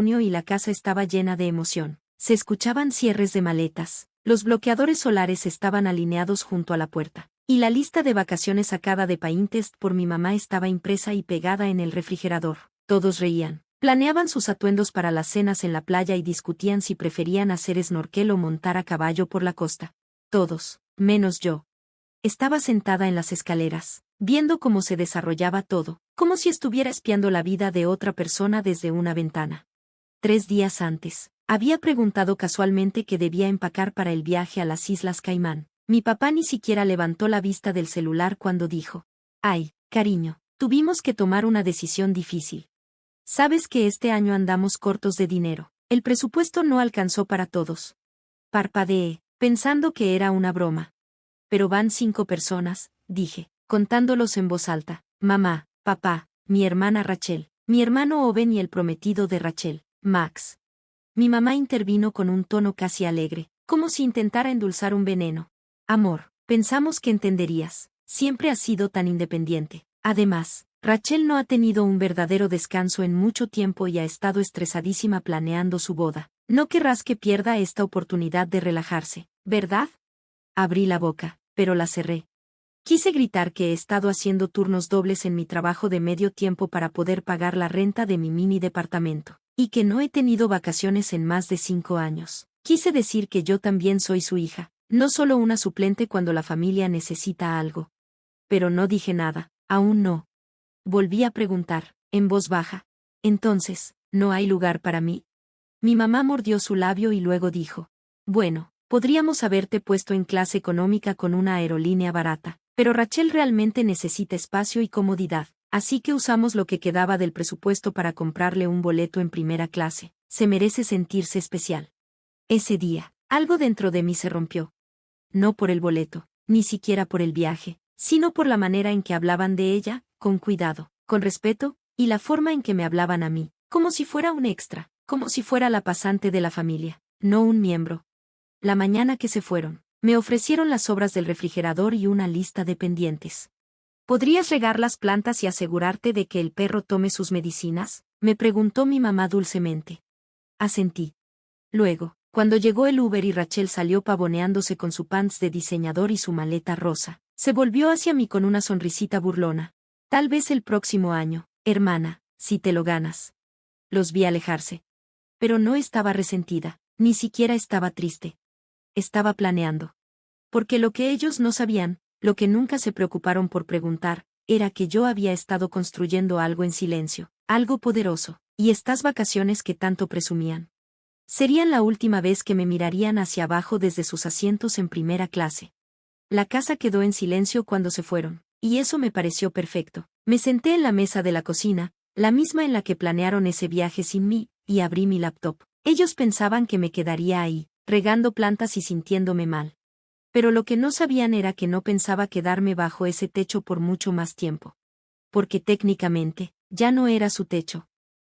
y la casa estaba llena de emoción. Se escuchaban cierres de maletas, los bloqueadores solares estaban alineados junto a la puerta, y la lista de vacaciones sacada de Pinterest por mi mamá estaba impresa y pegada en el refrigerador. Todos reían. Planeaban sus atuendos para las cenas en la playa y discutían si preferían hacer snorkel o montar a caballo por la costa. Todos, menos yo. Estaba sentada en las escaleras, viendo cómo se desarrollaba todo, como si estuviera espiando la vida de otra persona desde una ventana. 3 días antes, había preguntado casualmente que debía empacar para el viaje a las Islas Caimán. Mi papá ni siquiera levantó la vista del celular cuando dijo: «Ay, cariño, tuvimos que tomar una decisión difícil. Sabes que este año andamos cortos de dinero. El presupuesto no alcanzó para todos». Parpadeé, pensando que era una broma. «Pero van 5 personas», dije, contándolos en voz alta: mamá, papá, mi hermana Rachel, mi hermano Owen y el prometido de Rachel, Max. Mi mamá intervino con un tono casi alegre, como si intentara endulzar un veneno. «Amor, pensamos que entenderías. Siempre has sido tan independiente. Además, Rachel no ha tenido un verdadero descanso en mucho tiempo y ha estado estresadísima planeando su boda. No querrás que pierda esta oportunidad de relajarse, ¿verdad?». Abrí la boca, pero la cerré. Quise gritar que he estado haciendo turnos dobles en mi trabajo de medio tiempo para poder pagar la renta de mi mini departamento, y que no he tenido vacaciones en más de 5 años. Quise decir que yo también soy su hija, no solo una suplente cuando la familia necesita algo. Pero no dije nada, aún no. Volví a preguntar, en voz baja: «Entonces, ¿no hay lugar para mí?». Mi mamá mordió su labio y luego dijo: «Bueno, podríamos haberte puesto en clase económica con una aerolínea barata, pero Rachel realmente necesita espacio y comodidad, así que usamos lo que quedaba del presupuesto para comprarle un boleto en primera clase. Se merece sentirse especial». Ese día, algo dentro de mí se rompió. No por el boleto, ni siquiera por el viaje, sino por la manera en que hablaban de ella, con cuidado, con respeto, y la forma en que me hablaban a mí, como si fuera un extra, como si fuera la pasante de la familia, no un miembro. La mañana que se fueron, me ofrecieron las sobras del refrigerador y una lista de pendientes. «¿Podrías regar las plantas y asegurarte de que el perro tome sus medicinas?», me preguntó mi mamá dulcemente. Asentí. Luego, cuando llegó el Uber y Rachel salió pavoneándose con su pants de diseñador y su maleta rosa, se volvió hacia mí con una sonrisita burlona. «Tal vez el próximo año, hermana, si te lo ganas». Los vi alejarse. Pero no estaba resentida, ni siquiera estaba triste. Estaba planeando. Porque lo que ellos no sabían, lo que nunca se preocuparon por preguntar, era que yo había estado construyendo algo en silencio, algo poderoso, y estas vacaciones que tanto presumían serían la última vez que me mirarían hacia abajo desde sus asientos en primera clase. La casa quedó en silencio cuando se fueron, y eso me pareció perfecto. Me senté en la mesa de la cocina, la misma en la que planearon ese viaje sin mí, y abrí mi laptop. Ellos pensaban que me quedaría ahí, regando plantas y sintiéndome mal. Pero lo que no sabían era que no pensaba quedarme bajo ese techo por mucho más tiempo. Porque técnicamente, ya no era su techo.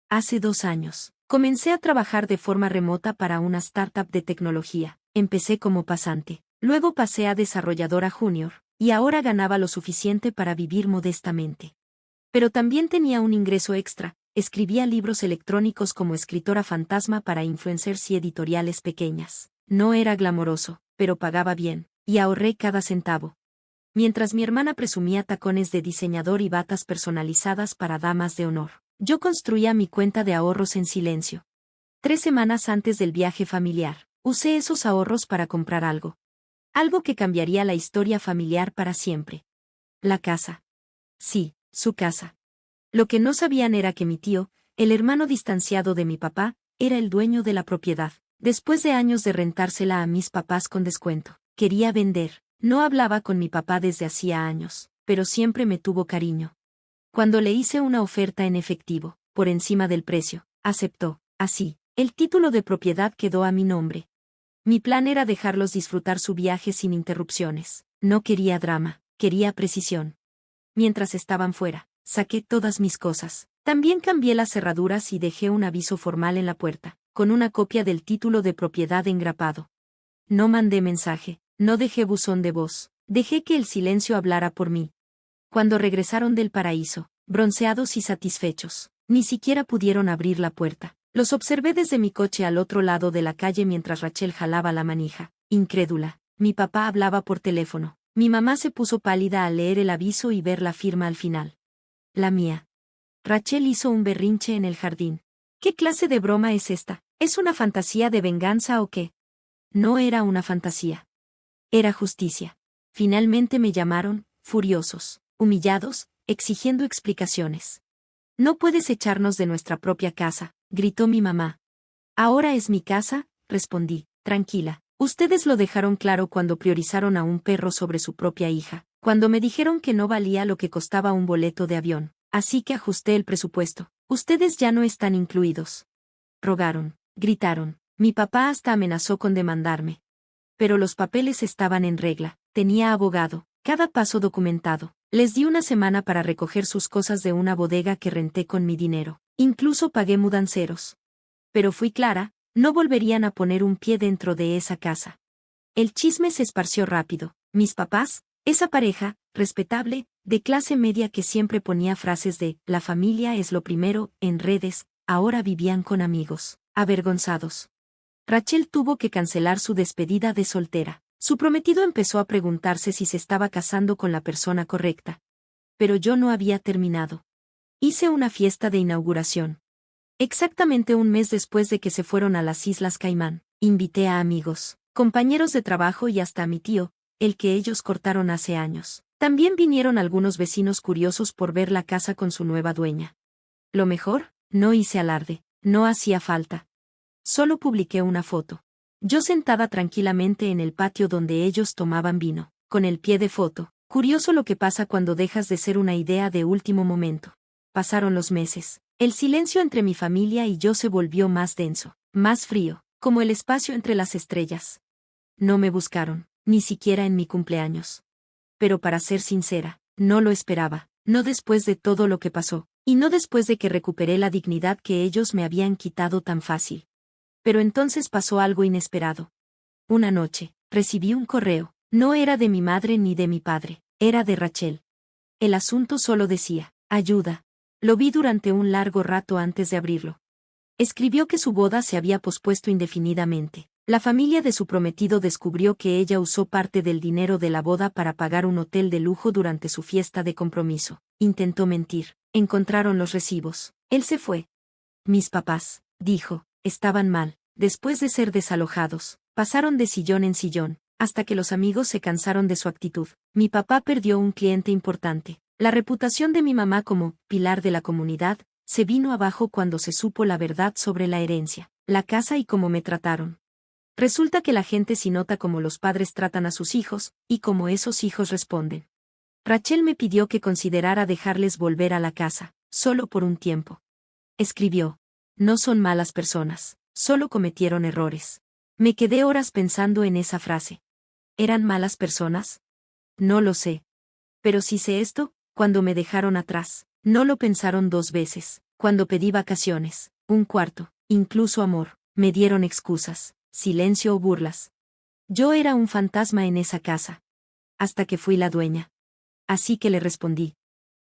Hace 2 años, comencé a trabajar de forma remota para una startup de tecnología. Empecé como pasante, luego pasé a desarrolladora junior, y ahora ganaba lo suficiente para vivir modestamente. Pero también tenía un ingreso extra: escribía libros electrónicos como escritora fantasma para influencers y editoriales pequeñas. No era glamoroso, pero pagaba bien, y ahorré cada centavo. Mientras mi hermana presumía tacones de diseñador y batas personalizadas para damas de honor, yo construía mi cuenta de ahorros en silencio. 3 semanas antes del viaje familiar, usé esos ahorros para comprar algo. Algo que cambiaría la historia familiar para siempre. La casa. Sí, su casa. Lo que no sabían era que mi tío, el hermano distanciado de mi papá, era el dueño de la propiedad. Después de años de rentársela a mis papás con descuento, quería vender. No hablaba con mi papá desde hacía años, pero siempre me tuvo cariño. Cuando le hice una oferta en efectivo, por encima del precio, aceptó. Así, el título de propiedad quedó a mi nombre. Mi plan era dejarlos disfrutar su viaje sin interrupciones. No quería drama, quería precisión. Mientras estaban fuera, saqué todas mis cosas. También cambié las cerraduras y dejé un aviso formal en la puerta, con una copia del título de propiedad engrapado. No mandé mensaje, no dejé buzón de voz, dejé que el silencio hablara por mí. Cuando regresaron del paraíso, bronceados y satisfechos, ni siquiera pudieron abrir la puerta. Los observé desde mi coche al otro lado de la calle mientras Rachel jalaba la manija. Incrédula. Mi papá hablaba por teléfono. Mi mamá se puso pálida al leer el aviso y ver la firma al final. La mía. Rachel hizo un berrinche en el jardín. ¿Qué clase de broma es esta? ¿Es una fantasía de venganza o qué? No era una fantasía. Era justicia. Finalmente me llamaron, furiosos, humillados, exigiendo explicaciones. No puedes echarnos de nuestra propia casa, gritó mi mamá. Ahora es mi casa, respondí, tranquila. Ustedes lo dejaron claro cuando priorizaron a un perro sobre su propia hija, cuando me dijeron que no valía lo que costaba un boleto de avión, así que ajusté el presupuesto. Ustedes ya no están incluidos. Rogaron, gritaron. Mi papá hasta amenazó con demandarme. Pero los papeles estaban en regla, tenía abogado, cada paso documentado. Les di una semana para recoger sus cosas de una bodega que renté con mi dinero. Incluso pagué mudanceros. Pero fui clara, no volverían a poner un pie dentro de esa casa. El chisme se esparció rápido. Mis papás, esa pareja, respetable, de clase media que siempre ponía frases de «la familia es lo primero» en redes, ahora vivían con amigos, avergonzados. Rachel tuvo que cancelar su despedida de soltera. Su prometido empezó a preguntarse si se estaba casando con la persona correcta. Pero yo no había terminado. Hice una fiesta de inauguración. Exactamente un mes después de que se fueron a las Islas Caimán, invité a amigos, compañeros de trabajo y hasta a mi tío, el que ellos cortaron hace años. También vinieron algunos vecinos curiosos por ver la casa con su nueva dueña. Lo mejor, no hice alarde, no hacía falta. Solo publiqué una foto. Yo sentada tranquilamente en el patio donde ellos tomaban vino, con el pie de foto. Curioso lo que pasa cuando dejas de ser una idea de último momento. Pasaron los meses. El silencio entre mi familia y yo se volvió más denso, más frío, como el espacio entre las estrellas. No me buscaron, ni siquiera en mi cumpleaños. Pero para ser sincera, no lo esperaba, no después de todo lo que pasó, y no después de que recuperé la dignidad que ellos me habían quitado tan fácil. Pero entonces pasó algo inesperado. Una noche, recibí un correo. No era de mi madre ni de mi padre, era de Rachel. El asunto solo decía, ayuda. Lo vi durante un largo rato antes de abrirlo. Escribió que su boda se había pospuesto indefinidamente. La familia de su prometido descubrió que ella usó parte del dinero de la boda para pagar un hotel de lujo durante su fiesta de compromiso. Intentó mentir. Encontraron los recibos. Él se fue. Mis papás, dijo, estaban mal. Después de ser desalojados, pasaron de sillón en sillón, hasta que los amigos se cansaron de su actitud. Mi papá perdió un cliente importante. La reputación de mi mamá como pilar de la comunidad se vino abajo cuando se supo la verdad sobre la herencia, la casa y cómo me trataron. Resulta que la gente sí nota cómo los padres tratan a sus hijos, y cómo esos hijos responden. Rachel me pidió que considerara dejarles volver a la casa, solo por un tiempo. Escribió. No son malas personas, solo cometieron errores. Me quedé horas pensando en esa frase. ¿Eran malas personas? No lo sé. Pero sí sé esto, cuando me dejaron atrás, no lo pensaron dos veces. Cuando pedí vacaciones, un cuarto, incluso amor, me dieron excusas, silencio o burlas. Yo era un fantasma en esa casa. Hasta que fui la dueña. Así que le respondí.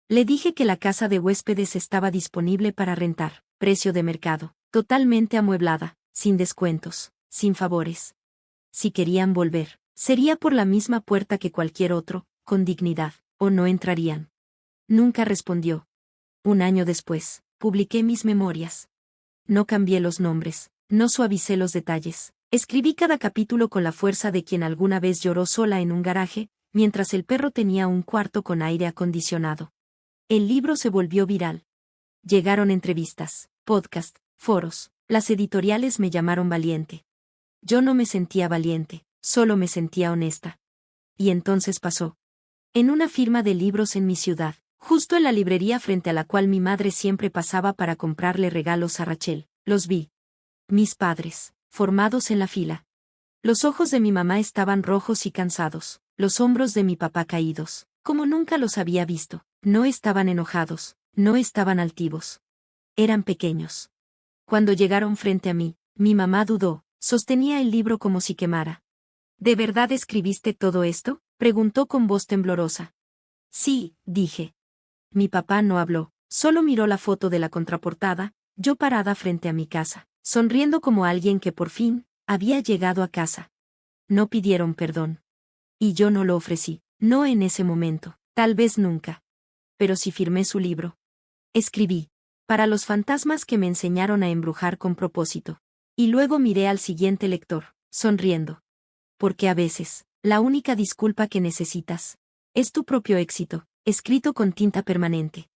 Le dije que la casa de huéspedes estaba disponible para rentar, precio de mercado, totalmente amueblada, sin descuentos, sin favores. Si querían volver, sería por la misma puerta que cualquier otro, con dignidad, o no entrarían. Nunca respondió. Un año después, publiqué mis memorias. No cambié los nombres, no suavicé los detalles. Escribí cada capítulo con la fuerza de quien alguna vez lloró sola en un garaje, mientras el perro tenía un cuarto con aire acondicionado. El libro se volvió viral. Llegaron entrevistas, podcast, foros. Las editoriales me llamaron valiente. Yo no me sentía valiente, solo me sentía honesta. Y entonces pasó. En una firma de libros en mi ciudad, justo en la librería frente a la cual mi madre siempre pasaba para comprarle regalos a Rachel, los vi. Mis padres, formados en la fila. Los ojos de mi mamá estaban rojos y cansados, los hombros de mi papá caídos, como nunca los había visto. No estaban enojados, no estaban altivos. Eran pequeños. Cuando llegaron frente a mí, mi mamá dudó, sostenía el libro como si quemara. ¿De verdad escribiste todo esto?, preguntó con voz temblorosa. Sí, dije. Mi papá no habló, solo miró la foto de la contraportada, Yo parada frente a mi casa, sonriendo como alguien que por fin había llegado a casa. No pidieron perdón. Y yo no lo ofrecí, no en ese momento, tal vez nunca. Pero sí firmé su libro. Escribí, para los fantasmas que me enseñaron a embrujar con propósito. Y luego miré al siguiente lector, sonriendo. Porque a veces, la única disculpa que necesitas es tu propio éxito, escrito con tinta permanente.